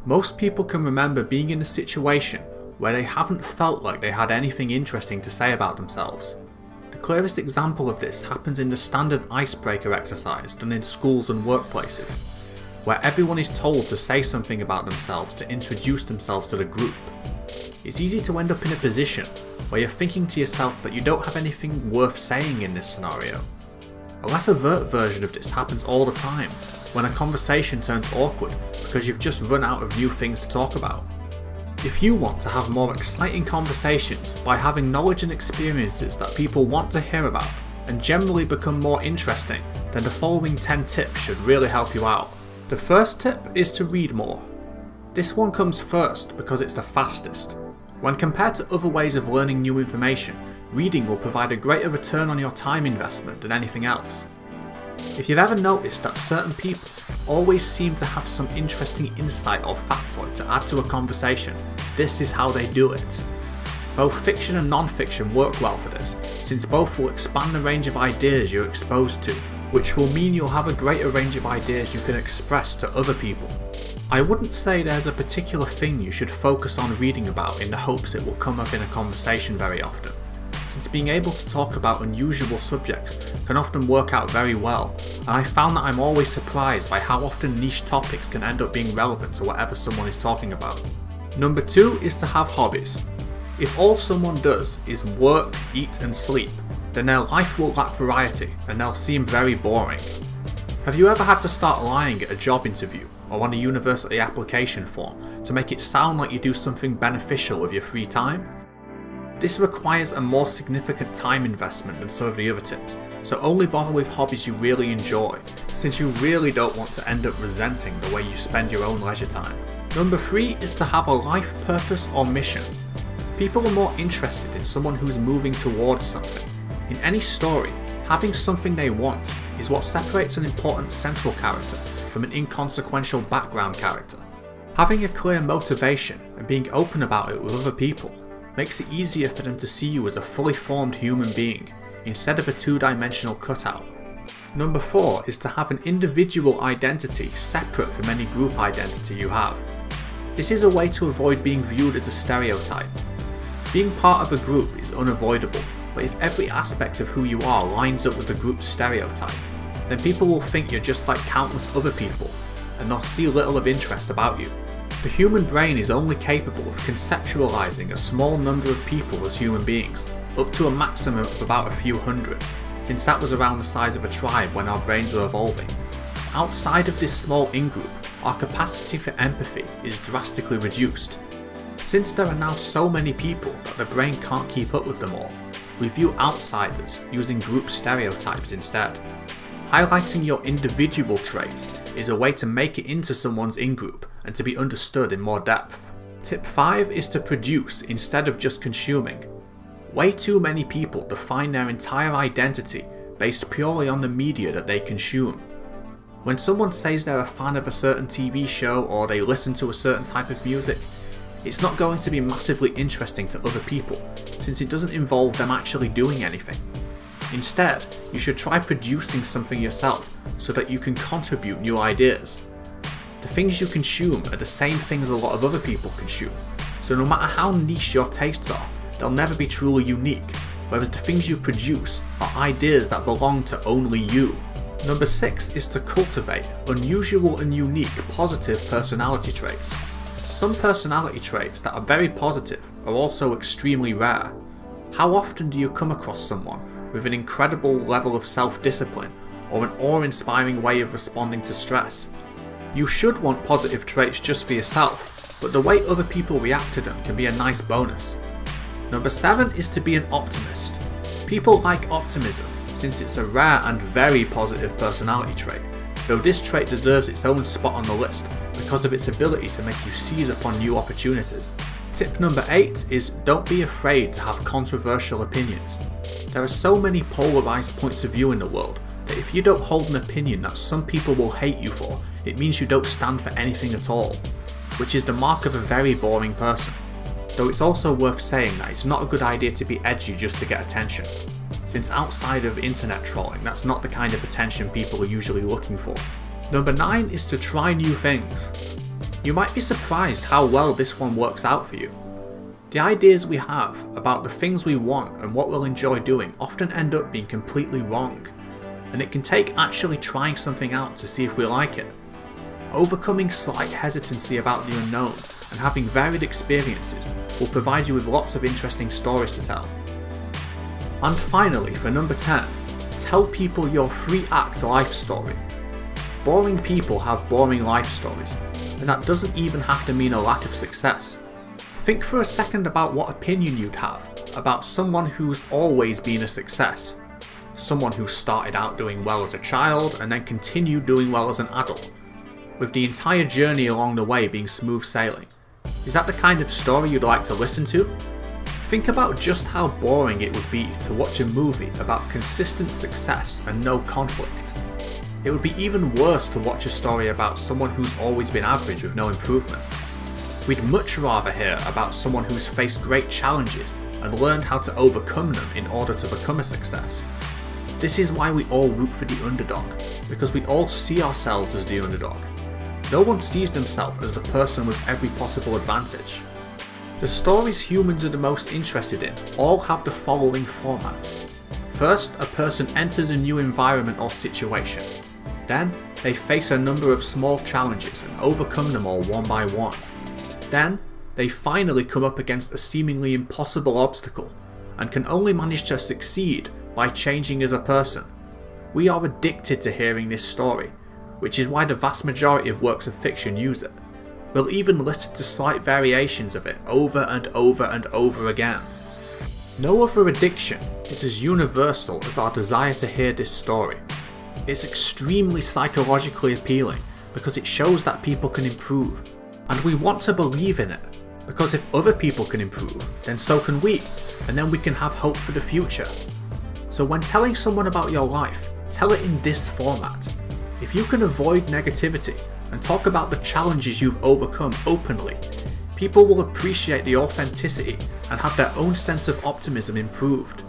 Most people can remember being in a situation where they haven't felt like they had anything interesting to say about themselves. The clearest example of this happens in the standard icebreaker exercise done in schools and workplaces, where everyone is told to say something about themselves to introduce themselves to the group. It's easy to end up in a position where you're thinking to yourself that you don't have anything worth saying in this scenario. A less overt version of this happens all the time, when a conversation turns awkward because you've just run out of new things to talk about. If you want to have more exciting conversations by having knowledge and experiences that people want to hear about and generally become more interesting, then the following 10 tips should really help you out. The first tip is to read more. This one comes first because it's the fastest. When compared to other ways of learning new information, reading will provide a greater return on your time investment than anything else. If you've ever noticed that certain people always seem to have some interesting insight or factoid to add to a conversation, this is how they do it. Both fiction and non-fiction work well for this, since both will expand the range of ideas you're exposed to, which will mean you'll have a greater range of ideas you can express to other people. I wouldn't say there's a particular thing you should focus on reading about in the hopes it will come up in a conversation very often, since being able to talk about unusual subjects can often work out very well, and I found that I'm always surprised by how often niche topics can end up being relevant to whatever someone is talking about. Number 2 is to have hobbies. If all someone does is work, eat and sleep, then their life will lack variety and they'll seem very boring. Have you ever had to start lying at a job interview or on a university application form to make it sound like you do something beneficial with your free time? This requires a more significant time investment than some of the other tips, so only bother with hobbies you really enjoy, since you really don't want to end up resenting the way you spend your own leisure time. Number 3 is to have a life purpose or mission. People are more interested in someone who's moving towards something. In any story, having something they want is what separates an important central character from an inconsequential background character. Having a clear motivation and being open about it with other people makes it easier for them to see you as a fully formed human being, instead of a two-dimensional cutout. Number 4 is to have an individual identity separate from any group identity you have. This is a way to avoid being viewed as a stereotype. Being part of a group is unavoidable, but if every aspect of who you are lines up with the group's stereotype, then people will think you're just like countless other people, and they'll see little of interest about you. The human brain is only capable of conceptualizing a small number of people as human beings, up to a maximum of about a few hundred, since that was around the size of a tribe when our brains were evolving. Outside of this small in-group, our capacity for empathy is drastically reduced. Since there are now so many people that the brain can't keep up with them all, we view outsiders using group stereotypes instead. Highlighting your individual traits is a way to make it into someone's in-group and to be understood in more depth. Tip 5 is to produce instead of just consuming. Way too many people define their entire identity based purely on the media that they consume. When someone says they're a fan of a certain TV show or they listen to a certain type of music, it's not going to be massively interesting to other people, since it doesn't involve them actually doing anything. Instead, you should try producing something yourself so that you can contribute new ideas. The things you consume are the same things a lot of other people consume, so no matter how niche your tastes are, they'll never be truly unique, whereas the things you produce are ideas that belong to only you. Number 6 is to cultivate unusual and unique positive personality traits. Some personality traits that are very positive are also extremely rare. How often do you come across someone with an incredible level of self-discipline or an awe-inspiring way of responding to stress? You should want positive traits just for yourself, but the way other people react to them can be a nice bonus. Number 7 is to be an optimist. People like optimism since it's a rare and very positive personality trait, though this trait deserves its own spot on the list because of its ability to make you seize upon new opportunities. Tip number 8 is don't be afraid to have controversial opinions. There are so many polarized points of view in the world that if you don't hold an opinion that some people will hate you for, it means you don't stand for anything at all, which is the mark of a very boring person. Though it's also worth saying that it's not a good idea to be edgy just to get attention, since outside of internet trolling, that's not the kind of attention people are usually looking for. Number 9 is to try new things. You might be surprised how well this one works out for you. The ideas we have about the things we want and what we'll enjoy doing often end up being completely wrong, and it can take actually trying something out to see if we like it. Overcoming slight hesitancy about the unknown and having varied experiences will provide you with lots of interesting stories to tell. And finally, for number 10, tell people your 3-act life story. Boring people have boring life stories, and that doesn't even have to mean a lack of success. Think for a second about what opinion you'd have about someone who's always been a success. Someone who started out doing well as a child and then continued doing well as an adult, with the entire journey along the way being smooth sailing. Is that the kind of story you'd like to listen to? Think about just how boring it would be to watch a movie about consistent success and no conflict. It would be even worse to watch a story about someone who's always been average with no improvement. We'd much rather hear about someone who's faced great challenges and learned how to overcome them in order to become a success. This is why we all root for the underdog, because we all see ourselves as the underdog. No one sees themselves as the person with every possible advantage. The stories humans are the most interested in all have the following format. First, a person enters a new environment or situation. Then, they face a number of small challenges and overcome them all one by one. Then, they finally come up against a seemingly impossible obstacle, and can only manage to succeed by changing as a person. We are addicted to hearing this story, which is why the vast majority of works of fiction use it. We'll even listen to slight variations of it over and over and over again. No other addiction is as universal as our desire to hear this story. It's extremely psychologically appealing because it shows that people can improve. And we want to believe in it, because if other people can improve, then so can we, and then we can have hope for the future. So when telling someone about your life, tell it in this format. If you can avoid negativity and talk about the challenges you've overcome openly, people will appreciate the authenticity and have their own sense of optimism improved.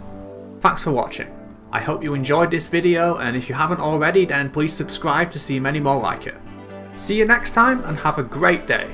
Thanks for watching. I hope you enjoyed this video, and if you haven't already, then please subscribe to see many more like it. See you next time and have a great day.